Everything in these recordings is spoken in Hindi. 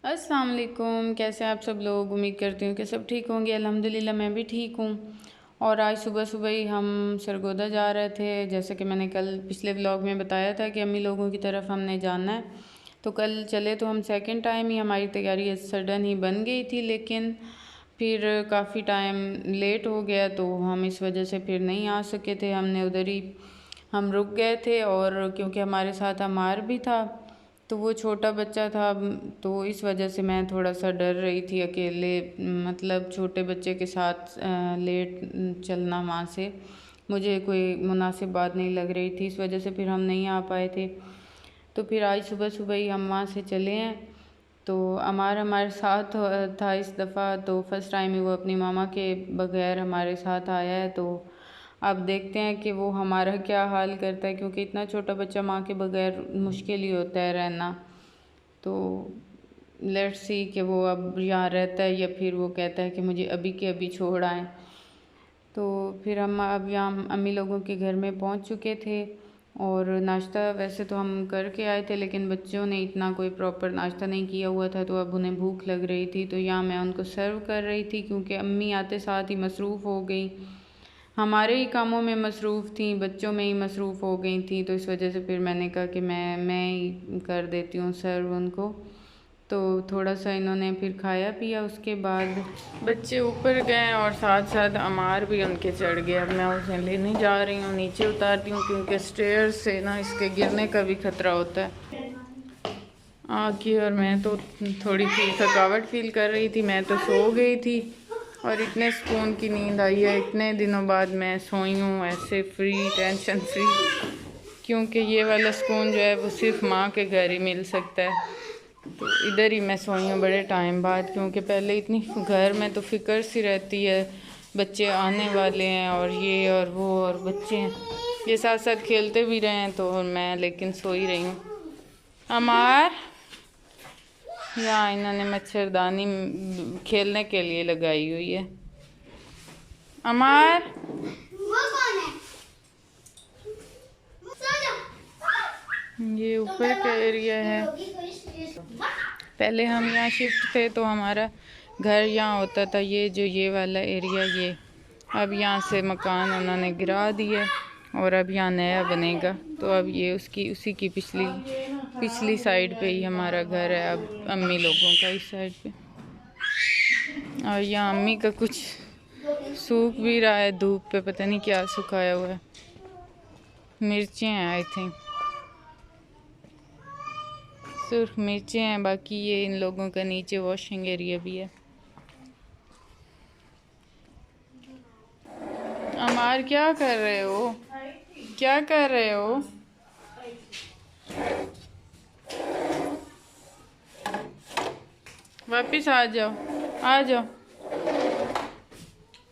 अस्सलाम वालेकुम। कैसे हैं आप सब लोग? उम्मीद करती हूँ कि सब ठीक होंगे। अल्हम्दुलिल्लाह मैं भी ठीक हूँ। और आज सुबह सुबह ही हम सरगोदा जा रहे थे। जैसे कि मैंने कल पिछले व्लॉग में बताया था कि अम्मी लोगों की तरफ हमने जाना है, तो कल चले। तो हम सेकंड टाइम ही, हमारी तैयारी सडन ही बन गई थी, लेकिन फिर काफ़ी टाइम लेट हो गया, तो हम इस वजह से फिर नहीं आ सके थे। हमने उधर ही हम रुक गए थे, और क्योंकि हमारे साथ अमार भी था, तो वो छोटा बच्चा था, तो इस वजह से मैं थोड़ा सा डर रही थी अकेले, मतलब छोटे बच्चे के साथ लेट चलना वहाँ से मुझे कोई मुनासिब बात नहीं लग रही थी। इस वजह से फिर हम नहीं आ पाए थे। तो फिर आज सुबह सुबह ही हम वहाँ से चले हैं। तो हमारे साथ था इस दफ़ा, तो फर्स्ट टाइम ही वो अपनी मामा के बगैर हमारे साथ आया है। तो अब देखते हैं कि वो हमारा क्या हाल करता है, क्योंकि इतना छोटा बच्चा माँ के बगैर मुश्किल ही होता है रहना। तो लेट्स सी कि वो अब यहाँ रहता है या फिर वो कहता है कि मुझे अभी के अभी छोड़ आएँ। तो फिर हम अब यहाँ अम्मी लोगों के घर में पहुँच चुके थे, और नाश्ता वैसे तो हम करके आए थे, लेकिन बच्चों ने इतना कोई प्रॉपर नाश्ता नहीं किया हुआ था, तो अब उन्हें भूख लग रही थी। तो यहाँ मैं उनको सर्व कर रही थी, क्योंकि अम्मी आते साथ ही मसरूफ़ हो गई, हमारे ही कामों में मसरूफ़ थी, बच्चों में ही मसरूफ़ हो गई थी। तो इस वजह से फिर मैंने कहा कि मैं ही कर देती हूँ सर्व उनको। तो थोड़ा सा इन्होंने फिर खाया पिया, उसके बाद बच्चे ऊपर गए और साथ साथ अमार भी उनके चढ़ गया। अब मैं उसे लेने जा रही हूँ, नीचे उतारती हूँ, क्योंकि स्टेयर से ना इसके गिरने का भी खतरा होता है आगे। और मैं तो थोड़ी सी थकावट फील कर रही थी, मैं तो सो गई थी, और इतने सुकून की नींद आई है। इतने दिनों बाद मैं सोई हूँ ऐसे फ्री, टेंशन फ्री, क्योंकि ये वाला सुकून जो है वो सिर्फ माँ के घर ही मिल सकता है। तो इधर ही मैं सोई हूँ बड़े टाइम बाद, क्योंकि पहले इतनी घर में तो फ़िक्र सी रहती है, बच्चे आने वाले हैं और ये और वो, और बच्चे हैं ये साथ साथ खेलते भी रहे हैं, तो मैं लेकिन सो ही रही हूँ। अमार, यहाँ इन्होंने मच्छरदानी खेलने के लिए लगाई हुई है। अमार, ये ऊपर का एरिया है। पहले हम यहाँ शिफ्ट थे, तो हमारा घर यहाँ होता था, ये वाला एरिया ये। अब यहाँ से मकान उन्होंने गिरा दिया, और अब यहाँ नया बनेगा। तो अब ये उसी की पिछली साइड पे ही हमारा घर है अब, अम्मी लोगों का इस साइड पे। और यहाँ अम्मी का कुछ सूख भी रहा है धूप पे, पता नहीं क्या सुखाया हुआ है, मिर्चें हैं आई थिंक, सिर्फ मिर्चें हैं। बाकी ये इन लोगों का नीचे वॉशिंग एरिया भी है। अमार, क्या कर रहे हो? क्या कर रहे हो? वापिस आ जाओ, आ जाओ।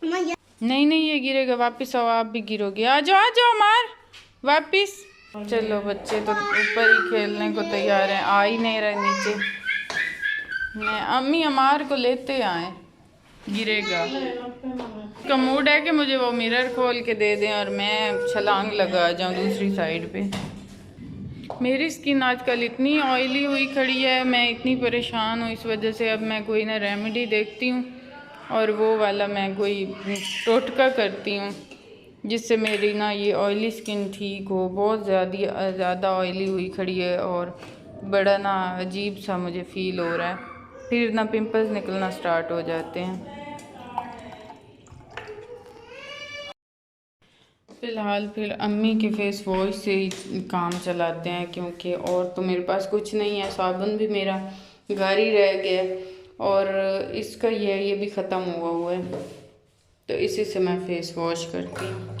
नहीं नहीं, ये गिरेगा, वापिस आओ, आप भी गिरोगे। आ जाओ अमार, वापिस। चलो, बच्चे तो ऊपर ही खेलने को तैयार हैं, आ ही नहीं रहे नीचे। मैं अम्मी अमार को लेते आए, गिरेगा। उसका मूड है कि मुझे वो मिरर खोल के दे दें और मैं छलांग लगा जाऊं दूसरी साइड पे। मेरी स्किन आजकल इतनी ऑयली हुई खड़ी है, मैं इतनी परेशान हूँ इस वजह से। अब मैं कोई ना रेमेडी देखती हूँ, और वो वाला मैं कोई टोटका करती हूँ, जिससे मेरी ना ये ऑयली स्किन ठीक हो। बहुत ज़्यादा ऑयली हुई खड़ी है, और बड़ा ना अजीब सा मुझे फ़ील हो रहा है, फिर ना पिंपल्स निकलना स्टार्ट हो जाते हैं। फ़िलहाल फिर अम्मी के फेस वॉश से ही काम चलाते हैं, क्योंकि और तो मेरे पास कुछ नहीं है। साबुन भी मेरा घर ही रह गया, और इसका ये भी ख़त्म हुआ है, तो इसी से मैं फेस वॉश करती हूँ।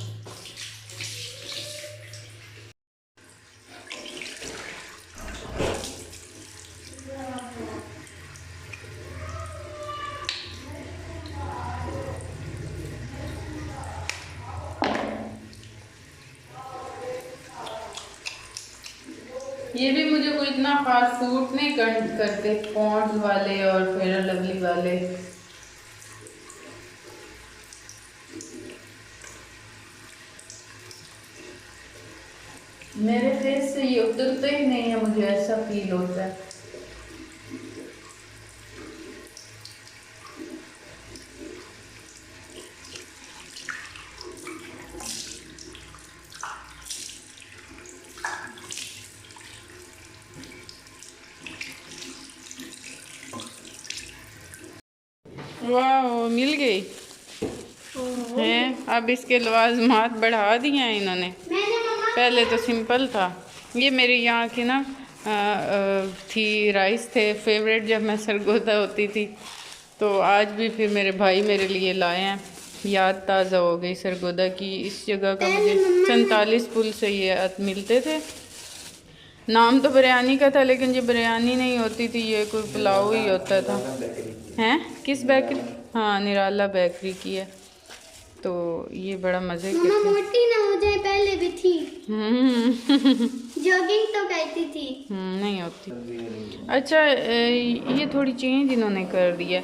ये भी मुझे कोई इतना खास सूट नहीं करते, पॉन्ड्स वाले और फेयर लवली वाले। मेरे फेस से ये उतरते ही नहीं है, मुझे ऐसा फील होता है। वाह, मिल गई हैं। अब इसके लवाजमात बढ़ा दिए हैं इन्होंने। पहले तो सिंपल था। ये मेरी यहाँ की ना थी, राइस थे फेवरेट जब मैं सरगोदा होती थी। तो आज भी फिर मेरे भाई मेरे लिए लाए हैं। याद ताज़ा हो गई सरगोदा की। इस जगह का मुझे 47 पुल से ये मिलते थे। नाम तो बिरयानी का था, लेकिन ये बिरयानी नहीं होती थी, ये कोई पुलाव ही होता था। हैं किस बेकरी? हाँ, निराला बेकरी की है। तो ये बड़ा मज़े के थे। मोटी ना हो जाए, पहले भी थी। जॉगिंग तो करती थी। नहीं होती। अच्छा, ये थोड़ी चेंज इन्होंने कर दी है।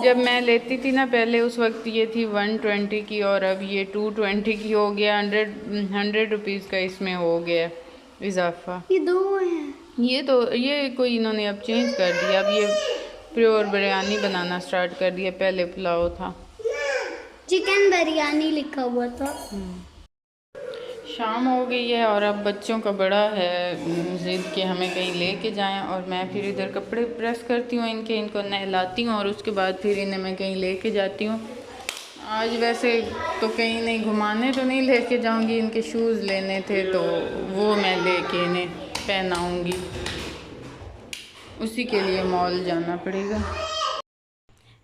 जब मैं लेती थी ना पहले, उस वक्त ये थी 120 की, और अब ये 220 की हो गया। 100 रुपीज़ का इसमें हो गया इजाफा। ये दो हैं। ये कोई इन्होंने अब चेंज कर दिया। अब ये प्योर बिरयानी बनाना स्टार्ट कर दिया। पहले पुलाव था। चिकन बिरयानी लिखा हुआ था। शाम हो गई है और अब बच्चों का बड़ा है ज़िद कि हमें कहीं लेके जाएं, और मैं फिर इधर कपड़े प्रेस करती हूँ इनको नहलाती हूँ, और उसके बाद फिर इन्हें मैं कहीं लेके जाती हूँ। आज वैसे तो कहीं नहीं घुमाने तो नहीं लेके जाऊँगी, इनके शूज़ लेने थे तो वो मैं लेके इन्हें पहनाऊँगी। उसी के लिए मॉल जाना पड़ेगा।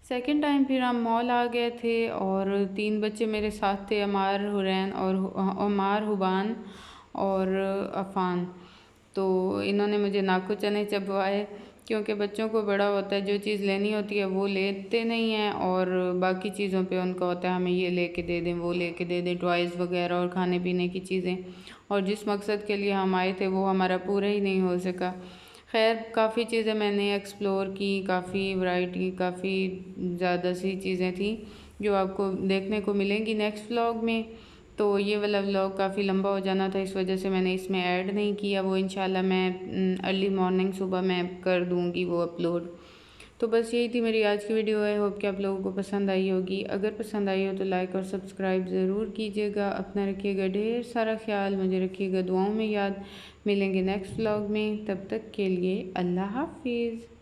सेकंड टाइम फिर हम मॉल आ गए थे, और 3 बच्चे मेरे साथ थे, अमार, हुरैन और अमार, हुबान और अफ़ान। तो इन्होंने मुझे नाकू चने चबवाए, क्योंकि बच्चों को बड़ा होता है, जो चीज़ लेनी होती है वो लेते नहीं हैं, और बाकी चीज़ों पे उनका होता है हमें ये लेके दे दें, वो लेके दे दें, टॉयज़ वगैरह और खाने पीने की चीज़ें। और जिस मकसद के लिए हम आए थे वो हमारा पूरा ही नहीं हो सका। खैर, काफ़ी चीज़ें मैंने एक्सप्लोर की, काफ़ी वैरायटी, काफ़ी ज़्यादा सी चीज़ें थी जो आपको देखने को मिलेंगी नेक्स्ट व्लॉग में। तो ये वाला व्लॉग काफ़ी लंबा हो जाना था, इस वजह से मैंने इसमें ऐड नहीं किया। वो इंशाल्लाह मैं अर्ली मॉर्निंग सुबह मैं कर दूँगी वो अपलोड। तो बस यही थी मेरी आज की वीडियो। है होप कि आप लोगों को पसंद आई होगी। अगर पसंद आई हो तो लाइक और सब्सक्राइब ज़रूर कीजिएगा। अपना रखिएगा ढेर सारा ख्याल, मुझे रखिएगा दुआओं में याद। मिलेंगे नेक्स्ट व्लॉग में, तब तक के लिए अल्लाह हाफिज़।